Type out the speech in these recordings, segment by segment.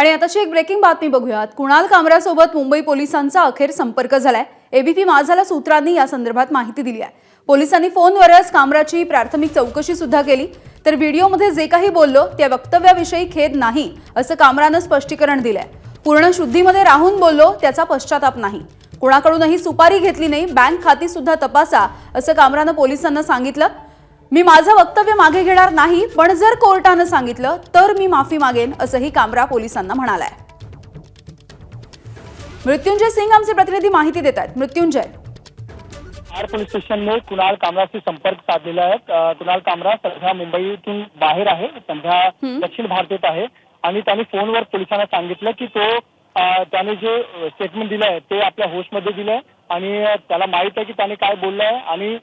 आणि आताची एक ब्रेकिंग बातमी बघूयात। कुणाल कामरासोबत मुंबई पोलिसांचा अखेर संपर्क झालाय। एबीपी माझाला सूत्रांनी या संदर्भात माहिती दिली आहे। पोलिसांनी फोनवरच कामराची प्राथमिक चौकशी सुद्धा केली। तर व्हिडिओमध्ये जे काही बोललो त्या वक्तव्याविषयी खेद नाही असं कामरानं स्पष्टीकरण दिलंय। पूर्ण शुद्धीमध्ये राहून बोललो, त्याचा पश्चाताप नाही। कोणाकडूनही सुपारी घेतली नाही, बँक खाती सुद्धा तपासा असं कामरानं पोलिसांना सांगितलं। मी माझं वक्तव्य मागे घेणार नाही, पण जर कोर्टानं सांगितलं तर मी माफी मागेन असंही कामरा पोलिसांना म्हणालाय। मृत्युंजय सिंग आमचे प्रतिनिधी माहिती देतात। मृत्युंजय, पोलीस स्टेशनने कुणाल कामराशी संपर्क साधलेला आहे। कुणाल कामरा सध्या मुंबईतून बाहेर आहे, सध्या दक्षिण भारतात आहे आणि त्याने फोनवर पोलिसांना सांगितलं की तो त्याने जे स्टेटमेंट दिलंय ते आपल्या होस्टमध्ये दिलंय आणि त्याला माहित आहे की त्याने काय बोललंय आणि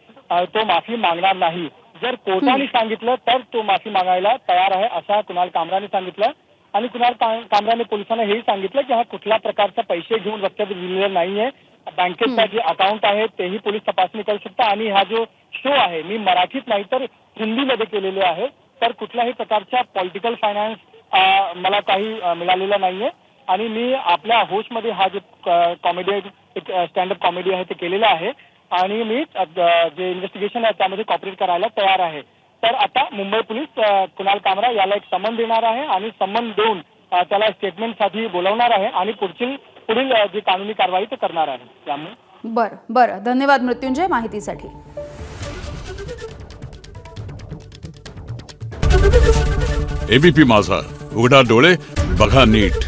तो माफी मागणार नाही। जर कोर्टाने सांगितलं तर तो माफी मागायला तयार आहे असं कुणाल कामराने सांगितलं। आणि कुणाल कामराने पोलिसांना हेही सांगितलं की हा कुठल्या प्रकारचा पैसे घेऊन वक्तव्य दिलेलं नाहीये। बँकेचा जे अकाउंट आहे तेही पोलीस तपासणी करू शकतात आणि हा जो शो आहे मी मराठीत नाही तर हिंदीमध्ये केलेले आहे। तर कुठल्याही प्रकारच्या पॉलिटिकल फायनान्स मला काही मिळालेलं नाहीये आणि मी आपल्या होस्टमध्ये हा जो कॉमेडी स्टँडअप कॉमेडी आहे ते केलेलं आहे आणि मी जे इन्व्हेस्टिगेशन आहे त्यामध्ये कॉपरेट करायला तयार आहे। तर आता मुंबई पोलीस कुणाल कामरा याला एक समन देणार आहे आणि समन देऊन त्याला स्टेटमेंटसाठी बोलवणार आहे आणि पुढील जी कानूनी कारवाई ते करणार आहे। त्यामुळे बरं, धन्यवाद मृत्युंजय माहितीसाठी। एबीपी माझा, उघडा डोळे बघा नीट।